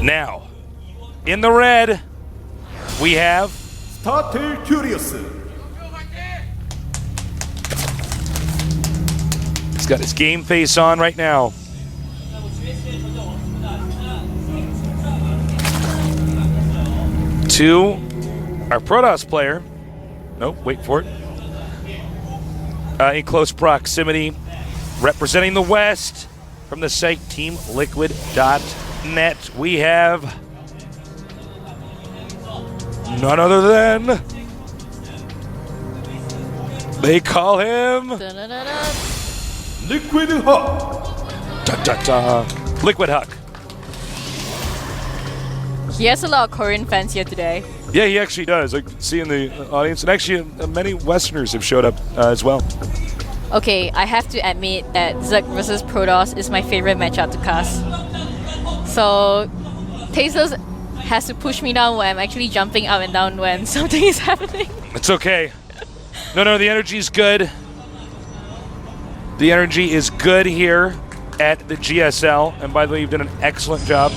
Now, in the red, we have Starter Curious. He's got his game face on right now. To our Protoss player. Nope, wait for it. In close proximity, representing the West from the site TeamLiquid.net, we have none other than, they call him Liquid Hawk. Liquid Huck. He has a lot of Korean fans here today. Yeah, he actually does. I can see in the audience. And actually, many Westerners have showed up as well. Okay, I have to admit that Zerg versus Protoss is my favorite matchup to cast. So, Tasteless has to push me down when I'm actually jumping up and down when something is happening. It's okay. No, the energy is good. The energy is good here at the GSL. And by the way, you've done an excellent job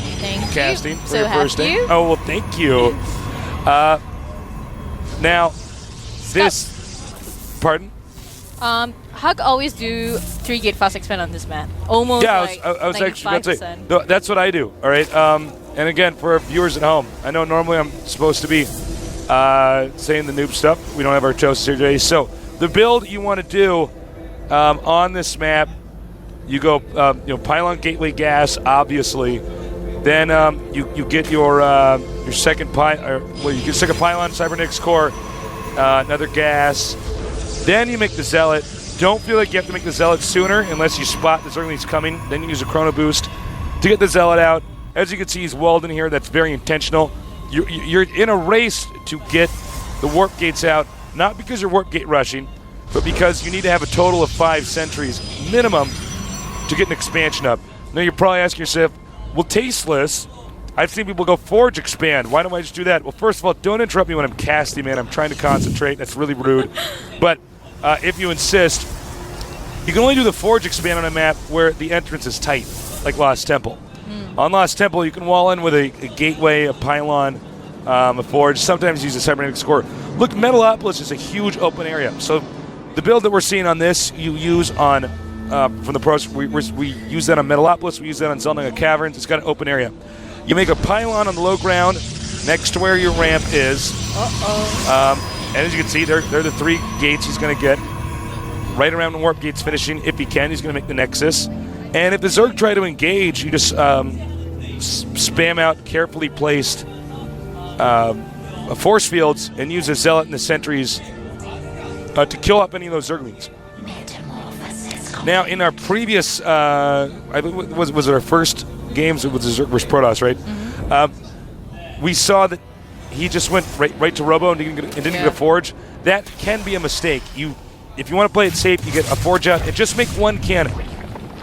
casting for your first day. Oh, well, thank you. Now, this... Pardon? Hug always do 3 gate fast expand on this map. Almost I was actually going to say, no, that's what I do, all right? And again, for our viewers at home, I know normally I'm supposed to be saying the noob stuff. We don't have our toasts here today. So the build you want to do on this map, you go, pylon gateway gas, obviously. Then you get your second second pylon, cybernetics core, another gas. Then you make the zealot. Don't feel like you have to make the zealot sooner unless you spot the Zerglings coming. Then you use a chrono boost to get the zealot out. As you can see, he's walled in here. That's very intentional. You're in a race to get the warp gates out, not because you're warp gate rushing, but because you need to have a total of 5 sentries minimum to get an expansion up. Now you're probably asking yourself, well, Tasteless, I've seen people go Forge expand. Why don't I just do that? Well, first of all, don't interrupt me when I'm casting, man. I'm trying to concentrate. That's really rude. But if you insist, you can only do the Forge expand on a map where the entrance is tight, like Lost Temple. On Lost Temple, you can wall in with a gateway, a pylon, a Forge. Sometimes use a cybernetics core. Look, Metalopolis is a huge open area. So the build that we're seeing on this, you use on, from the pros, we use that on Metalopolis. We use that on Zelnanga Caverns. It's got an open area. You make a pylon on the low ground next to where your ramp is. And as you can see, they're the 3 gates he's going to get. Right around the warp gates finishing. If he can, he's going to make the Nexus. And if the Zerg try to engage, you just spam out carefully placed force fields and use a Zealot and the sentries to kill up any of those Zerglings. Now, in our previous, was it our first games? It was the Zerg vs. Protoss, right? Mm-hmm. We saw that he just went right to Robo and didn't get a Forge. That can be a mistake. If you want to play it safe, you get a Forge out and just make 1 cannon.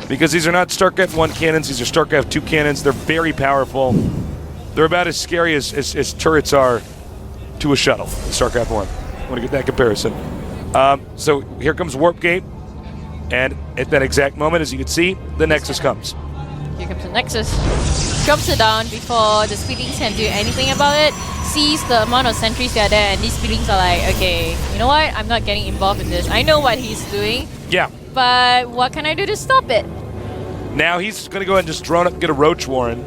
Because these are not StarCraft 1 cannons, these are StarCraft 2 cannons. They're very powerful. They're about as scary as turrets are to a shuttle in StarCraft 1. I want to get that comparison. So here comes Warp Gate. And at that exact moment, as you can see, the Nexus comes. Here comes the Nexus. Drops it down before the Speedlings can do anything about it. Sees the amount of sentries that are there, and these Speedlings are like, okay, you know what? I'm not getting involved in this. I know what he's doing. Yeah. But what can I do to stop it? Now he's going to go ahead and just drone up and get a Roach Warren.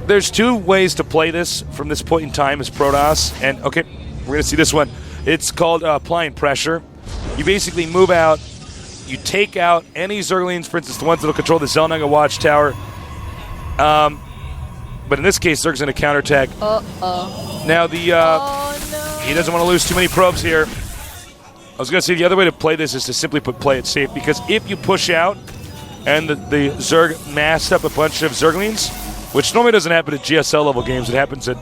There's 2 ways to play this from this point in time as Protoss. And, okay, we're going to see this one. It's called applying pressure. You basically move out. You take out any Zerglings, for instance, the ones that will control the Zelnanga Watchtower. But in this case, Zerg's going to counterattack. Now, he doesn't want to lose too many probes here. I was going to say the other way to play this is to simply play it safe, because if you push out and the Zerg massed up a bunch of Zerglings, which normally doesn't happen at GSL level games, it happens at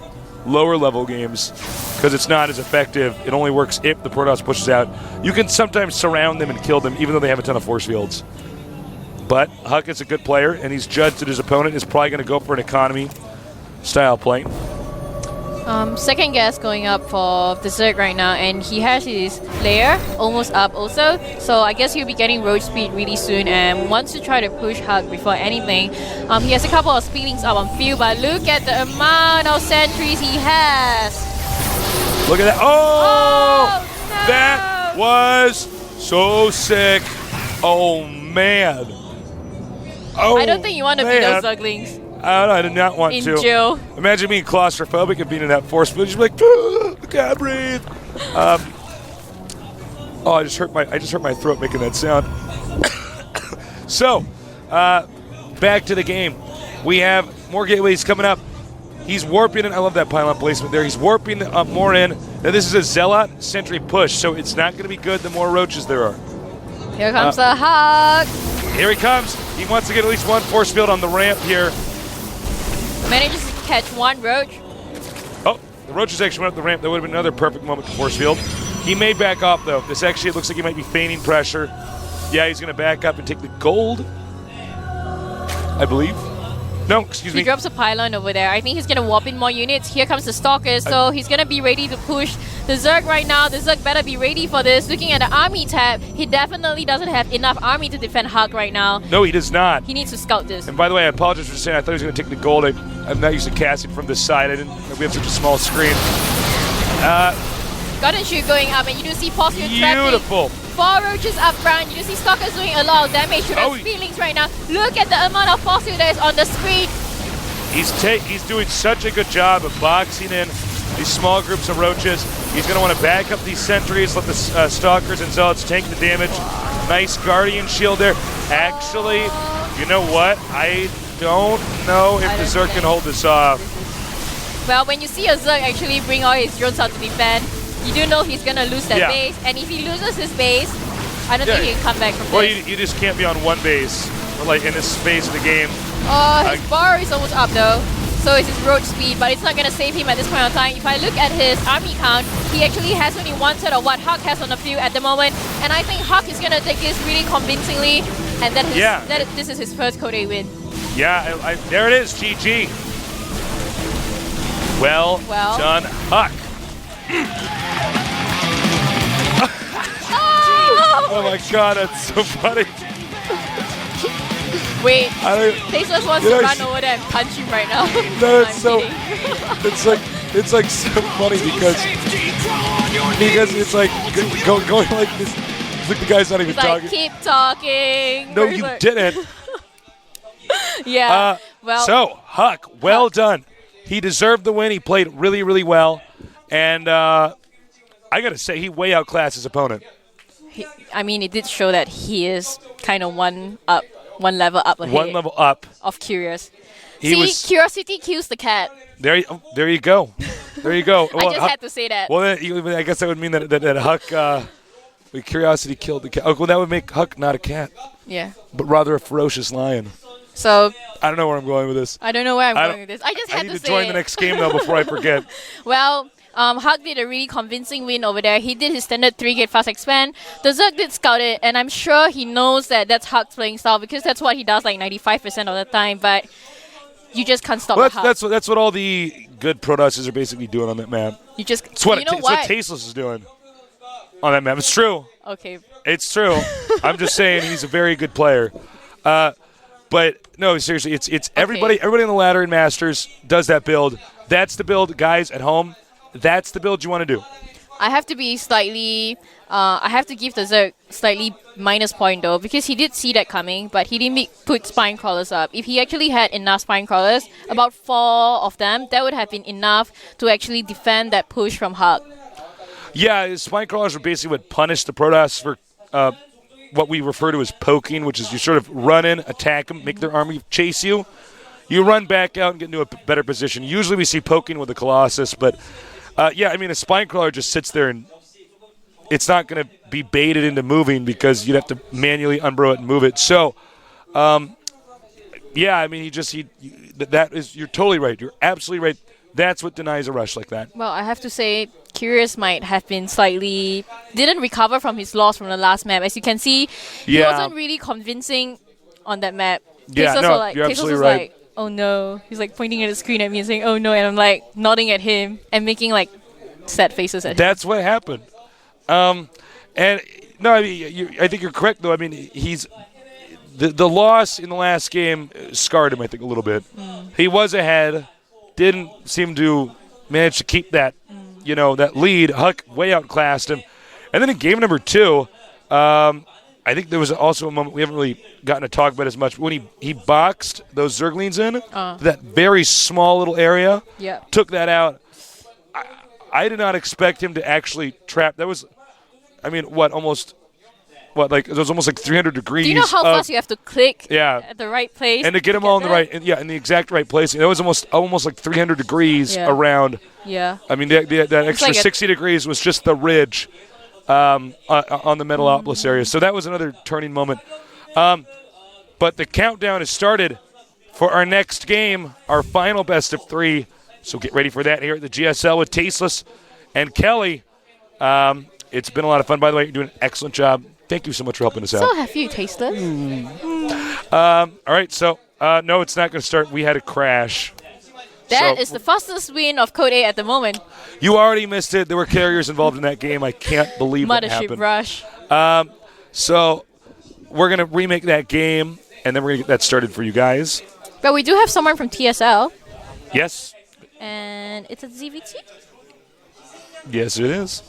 lower level games because it's not as effective. It only works if the Protoss pushes out. You can sometimes surround them and kill them even though they have a ton of force fields. But Huck is a good player, and he's judged that his opponent is probably going to go for an economy style play. Second gas going up for the Zerg right now, and he has his layer almost up also. So I guess he'll be getting road speed really soon and wants to try to push Hug before anything. He has a couple of speedings up on field, but look at the amount of sentries he has. Look at that. Oh! No! That was so sick. Oh, man. Oh, I don't think you want to be those Zuglings. I don't know. I did not want to. In jail. Imagine being claustrophobic and being in that force field. You'd be like, I can't breathe. Oh, I just hurt my throat making that sound. So, back to the game. We have more gateways coming up. He's warping in. I love that pylon placement there. He's warping up more in. Now, this is a Zealot sentry push, so it's not going to be good the more roaches there are. Here comes the Hug. Here he comes. He wants to get at least one force field on the ramp here. Manages to catch one roach. Oh, the roaches actually went up the ramp. That would have been another perfect moment to force field. He may back off, though. This actually, it looks like he might be feigning pressure. Yeah, he's going to back up and take the gold, I believe. No, excuse me. He drops a pylon over there. I think he's going to warp in more units. Here comes the Stalkers, so he's going to be ready to push the Zerg right now. The Zerg better be ready for this. Looking at the army tab, he definitely doesn't have enough army to defend Hug right now. No, he does not. He needs to scout this. And by the way, I apologize for saying I thought he was going to take the gold. I'm not used to casting from this side. We have such a small screen. Garden shoot going up, and you do see Pulsar Beautiful. trapping. 4 roaches up front. You do see Stalkers doing a lot of damage to those feelings right now. Look at the amount of fossil that is on the screen. He's doing such a good job of boxing in these small groups of roaches. He's going to want to back up these sentries, let the Stalkers and Zealots tank the damage. Nice Guardian shield there. Actually, you know what? I don't know if the Zerg can hold this off. Well, when you see a Zerg actually bring all his drones out to defend, you do know he's going to lose that base. And if he loses his base, I don't think he can come back from this. You just can't be on one base, like in this phase of the game. His bar is almost up though. So is his road speed, but it's not going to save him at this point in time. If I look at his army count, he actually has only 1/3 of what Hawk has on the field at the moment. And I think Hawk is going to take this really convincingly. And that this is his first Code A win. Yeah, there it is, GG. Well done, Huck. Oh my god, that's so funny. Wait, Tasteless wants to run over there and punch him right now. No, it's like so funny because it's like going like this. It's like the guy's not even talking. Keep talking. No, you didn't. Yeah. So Huck, well done. He deserved the win. He played really, really well, and I gotta say, he way outclassed his opponent. It did show that he is kind of one level up ahead. One level up. Of Curious. Curiosity kills the cat. There you go. There you go. I just had to say that. Well, I guess that would mean that Huck, Curiosity killed the cat. Oh, well, that would make Huck not a cat. Yeah. But rather a ferocious lion. So. I don't know where I'm going with this. I don't know where I'm going with this. I just had to say I need to join the next game, though, before I forget. Well, Hug did a really convincing win over there. He did his standard 3-gate fast expand. The Zerg did scout it, and I'm sure he knows that that's Hug's playing style because that's what he does like 95% of the time, but you just can't stop Hug. That's what all the good Protosses are basically doing on that map. It's what Tasteless is doing on that map. It's true. Okay. It's true. I'm just saying he's a very good player. But no, seriously, it's everybody on the ladder in Masters does that build. That's the build, guys at home. That's the build you want to do. I have to be slightly. I have to give the Zerg slightly minus point though because he did see that coming, but he didn't put spine crawlers up. If he actually had enough spine crawlers, about 4 of them, that would have been enough to actually defend that push from Hug. Yeah, spine crawlers were basically what punished the Protoss for what we refer to as poking, which is you sort of run in, attack them, make their army chase you. You run back out and get into a better position. Usually we see poking with the Colossus, but a spine crawler just sits there and it's not going to be baited into moving because you'd have to manually unbro it and move it. So, you're totally right. You're absolutely right. That's what denies a rush like that. Well, I have to say, Curious might have been didn't recover from his loss from the last map. As you can see, he wasn't really convincing on that map. Yeah, you're absolutely right. oh no. He's like pointing at the screen at me and saying, oh no. And I'm like nodding at him and making like sad faces at him. That's what happened. And no, I mean, I think you're correct, though. I mean, he's the loss in the last game scarred him, I think, a little bit. He was ahead, didn't seem to manage to keep that, that lead. Huck way outclassed him. And then in game number 2, I think there was also a moment we haven't really gotten to talk about as much. When he boxed those Zerglings in, that very small little area, took that out. I did not expect him to actually trap. That was, I mean, it was almost like 300 degrees. Do you know how fast you have to click at the right place? And to get them all in the right, in the exact right place. That was almost like 300 degrees around. Yeah. I mean, that extra like 60 degrees was just the ridge on the Metalopolis area. So that was another turning moment. But the countdown has started for our next game, our final best of 3. So get ready for that here at the GSL with Tasteless and Kelly. It's been a lot of fun. By the way, you're doing an excellent job. Thank you so much for helping us out. So have you, Tasteless? All right, so no, it's not going to start. We had a crash. That is the fastest win of Code 8 at the moment. You already missed it. There were carriers involved in that game. I can't believe that happened. Mothership Rush. So we're going to remake that game, and then we're going to get that started for you guys. But we do have someone from TSL. Yes. And it's a ZVT? Yes, it is.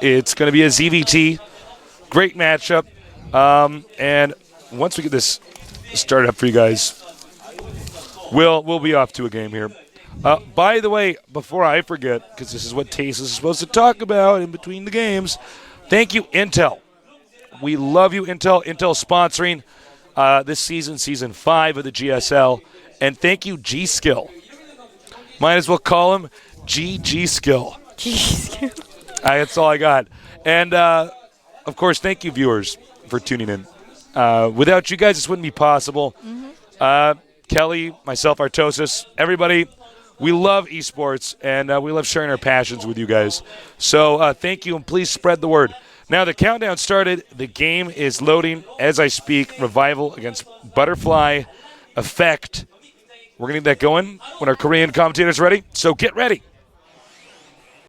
It's going to be a ZVT. Great matchup. And once we get this started up for you guys, we'll be off to a game here. By the way, before I forget, because this is what Taste is supposed to talk about in between the games, thank you, Intel. We love you, Intel. Intel sponsoring this season, Season 5 of the GSL. And thank you, G-Skill. Might as well call him GG Skill. G-Skill. That's all I got. And, of course, thank you, viewers, for tuning in. Without you guys, this wouldn't be possible. Kelly, myself, Artosis, everybody, we love esports, and we love sharing our passions with you guys. So thank you, and please spread the word. Now, the countdown started. The game is loading as I speak. Revival against Butterfly Effect. We're going to get that going when our Korean commentator's ready. So get ready.